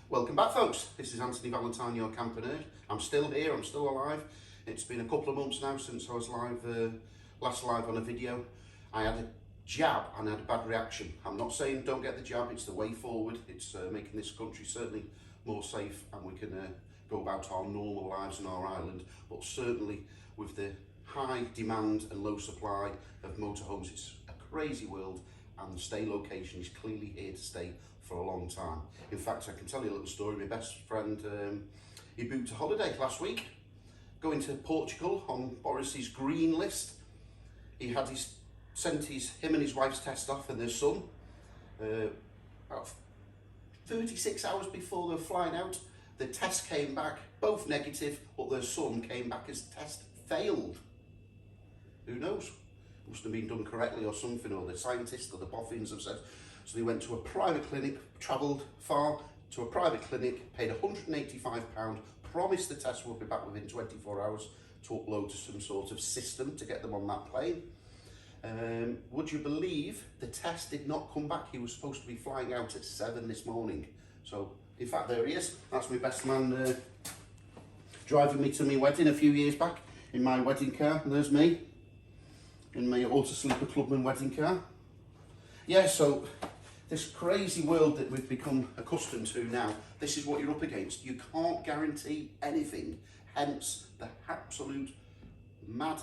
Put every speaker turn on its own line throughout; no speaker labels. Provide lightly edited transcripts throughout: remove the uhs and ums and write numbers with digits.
Welcome back, folks. This is Antony Valentine, your camper nerd. I'm still here, I'm still alive. It's been a couple of months now since I was last live on a video. I had a jab and I had a bad reaction. I'm not saying don't get the jab, it's the way forward. It's making this country certainly more safe and we can go about our normal lives in our island. But certainly with the high demand and low supply of motorhomes, it's a crazy world and the stay location is clearly here to stay for a long time. In fact, I can tell you a little story. My best friend, he booked a holiday last week, going to Portugal on Boris's green list. He had sent him and his wife's test off and their son about 36 hours before they were flying out. The test came back, both negative, but their son came back as test failed. Who knows? Must have been done correctly or something, or the scientists or the boffins have said. So they went to a private clinic, travelled far to a private clinic, paid £185, promised the test would be back within 24 hours to upload to some sort of system to get them on that plane. Would you believe the test did not come back? He was supposed to be flying out at 7 this morning. So, in fact, there he is. That's my best man driving me to my wedding a few years back in my wedding car. And there's me in my Auto Sleeper Clubman wedding car. Yeah, so this crazy world that we've become accustomed to now, this is what you're up against. You can't guarantee anything, hence the absolute mad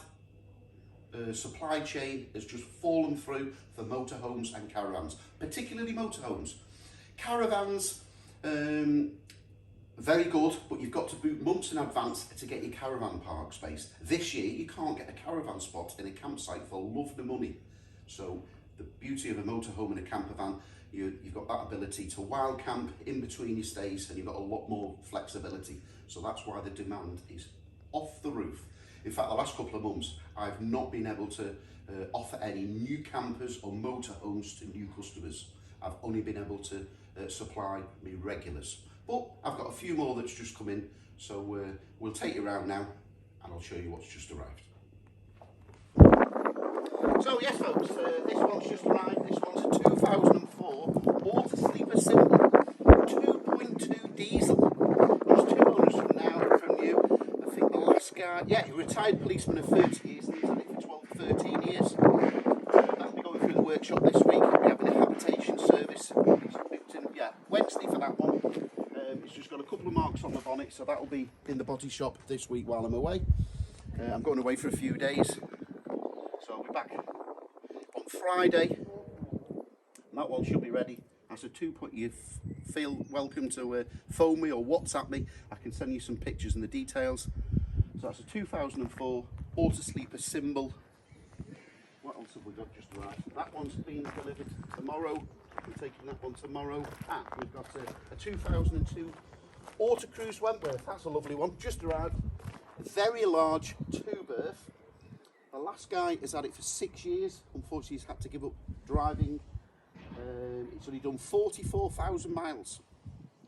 supply chain has just fallen through for motorhomes and caravans, particularly motorhomes. Caravans, very good, but you've got to book months in advance to get your caravan park space. This year, you can't get a caravan spot in a campsite for love nor money. So the beauty of a motorhome and a camper van, you've got that ability to wild camp in between your stays and you've got a lot more flexibility. So that's why the demand is off the roof. In fact, the last couple of months, I've not been able to offer any new campers or motorhomes to new customers. I've only been able to supply me regulars. But I've got a few more that's just come in. So we'll take you around now and I'll show you what's just arrived. So yes folks, this one's just arrived. This one's a 2004 Auto Sleeper Symbol 2.2 diesel. Just 2 owners from you. I think the last guy, yeah, a retired policeman of 30 years, and he's had it for 13 years. That'll be going through the workshop this week. We're having a habitation service. Yeah, Wednesday for that one. It's just got a couple of marks on the bonnet, so that'll be in the body shop this week while I'm away. I'm going away for a few days. So I'll be back on Friday. That one should be ready. That's a 2. You feel welcome to phone me or WhatsApp me. I can send you some pictures and the details. So that's a 2004 Auto Sleeper Symbol. What else have we got just arrived? That one's being delivered tomorrow. We're taking that one tomorrow. We've got a 2002 Auto Cruise Wentworth. That's a lovely one. Just arrived. Very large 2-berth. The last guy has had it for 6 years. Unfortunately, he's had to give up driving. It's only done 44,000 miles.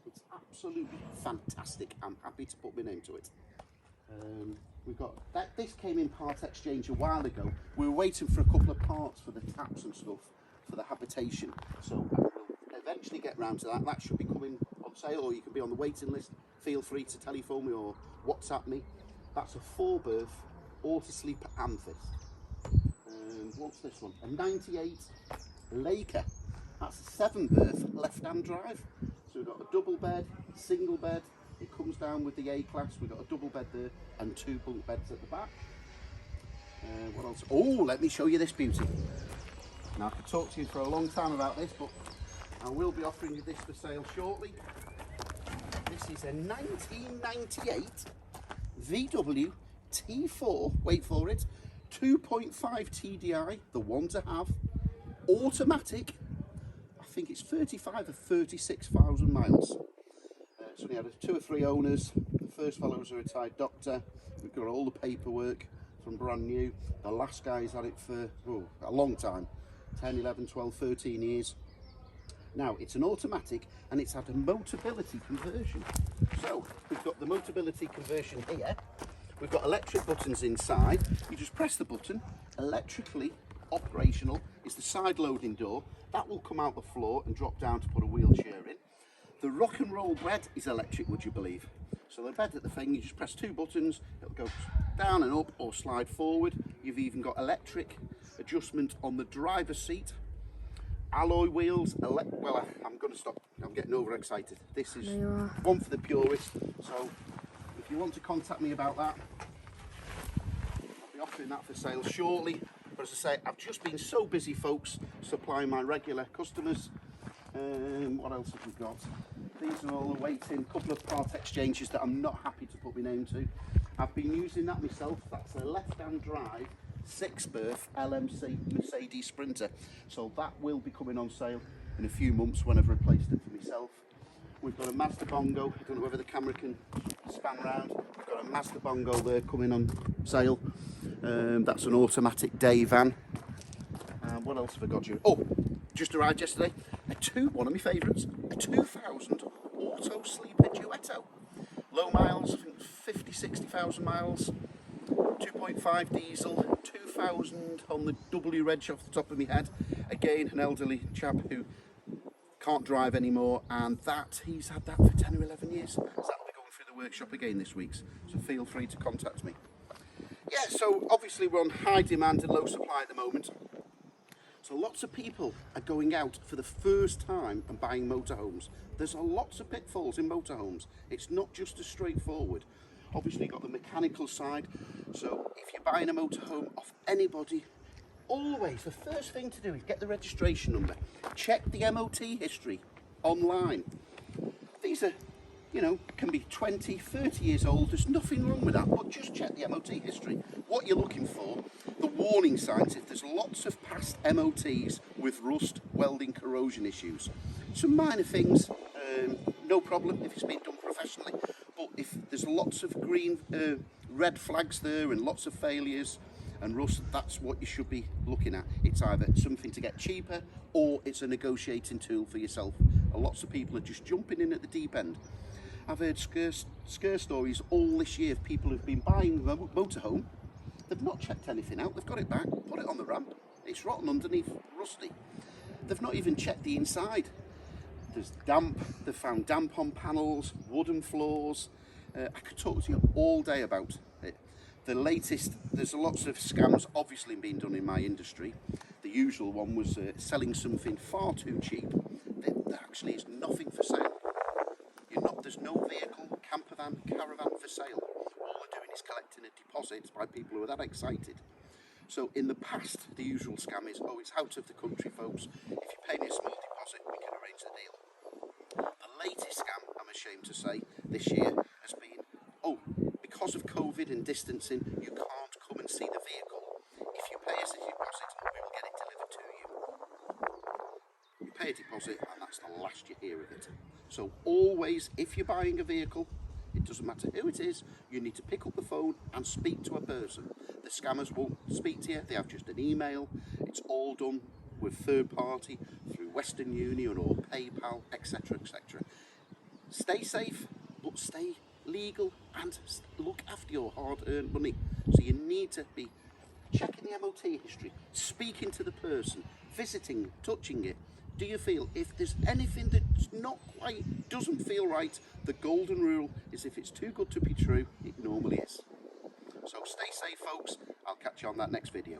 It's absolutely fantastic. I'm happy to put my name to it. We've got that. This came in part exchange a while ago. We were waiting for a couple of parts for the taps and stuff for the habitation. So I will eventually get round to that. That should be coming on sale, or you can be on the waiting list. Feel free to telephone me or WhatsApp me. That's a 4-berth Auto Sleeper Amethyst. What's this one? A 98 Laker. That's a 7-berth left-hand drive. So we've got a double bed, single bed. It comes down with the A-class. We've got a double bed there and 2 bunk beds at the back. What else? Oh, let me show you this beauty. Now I could talk to you for a long time about this, but I will be offering you this for sale shortly. This is a 1998 VW T4, wait for it, 2.5 TDI, the one to have, automatic. I think it's 35 or 36,000 miles. It's only had 2 or 3 owners. The first fellow was a retired doctor. We've got all the paperwork from brand new. The last guy's had it for a long time, 10, 11, 12, 13 years. Now, it's an automatic and it's had a Motability conversion. So, we've got the Motability conversion here. We've got electric buttons inside. You just press the button, electrically operational. It's the side loading door. That will come out the floor and drop down to put a wheelchair in. The rock and roll bed is electric, would you believe? So the bed at the thing, you just press 2 buttons, it'll go down and up or slide forward. You've even got electric adjustment on the driver's seat. Alloy wheels, well, I'm going to stop, I'm getting overexcited. This is one for the purist, so if you want to contact me about that, I'll be offering that for sale shortly. But as I say, I've just been so busy, folks, supplying my regular customers. What else have we got? These are all awaiting a couple of part exchanges that I'm not happy to put my name to. I've been using that myself. That's a left-hand drive 6-berth LMC Mercedes Sprinter. So that will be coming on sale in a few months when I've replaced it for myself. We've got a Mazda Bongo. I don't know whether the camera can span round. We've got a Mazda Bongo there coming on sale. That's an automatic day van. What else have I got you? Oh, just arrived yesterday. One of my favourites, a 2000 Auto Sleeper Duetto. Low miles, I think 50-60,000 miles. 2.5 diesel, 2000 on the W reg off the top of my head. Again, an elderly chap who can't drive anymore, and he's had that for 10 or 11 years. So that'll be going through the workshop again this week, so feel free to contact me. Yeah, so obviously we're on high demand and low supply at the moment. So lots of people are going out for the first time and buying motorhomes. There's lots of pitfalls in motorhomes. It's not just as straightforward. Obviously you've got the mechanical side. So if you're buying a motorhome off anybody, always the first thing to do is get the registration number. Check the MOT history online. These are, you know, can be 20, 30 years old. There's nothing wrong with that, but just check the MOT history. What you're looking for, the warning signs, if there's lots of past MOTs with rust, welding, corrosion issues. Some minor things, no problem if it's been done professionally, but if there's lots of green, red flags there and lots of failures and rust, that's what you should be looking at. It's either something to get cheaper or it's a negotiating tool for yourself. And lots of people are just jumping in at the deep end. I've heard scare stories all this year of people who've been buying a motorhome. They've not checked anything out. They've got it back, put it on the ramp. It's rotten underneath, rusty. They've not even checked the inside. There's damp. They've found damp on panels, wooden floors. I could talk to you all day about it. The latest, there's lots of scams obviously being done in my industry. The usual one was selling something far too cheap. There actually is nothing for sale. There's no vehicle, camper van, caravan for sale. All they're doing is collecting a deposit by people who are that excited. So in the past, the usual scam is, oh, it's out of the country, folks. If you pay me a small deposit, we can arrange the deal. The latest scam, I'm ashamed to say, this year has been, oh, because of COVID and distancing, you can't come and see the vehicle. If you pay us a deposit, we will get it delivered to you. You pay a deposit, and that's the last you hear of it. So always, if you're buying a vehicle, it doesn't matter who it is, you need to pick up the phone and speak to a person. The scammers won't speak to you, they have just an email. It's all done with third party, through Western Union or PayPal, etc, etc. Stay safe, but stay legal and look after your hard-earned money. So you need to be checking the MOT history, speaking to the person, visiting, touching it. Do you feel if there's anything that's not quite, doesn't feel right, the golden rule is if it's too good to be true, it normally is. So stay safe, folks. I'll catch you on that next video.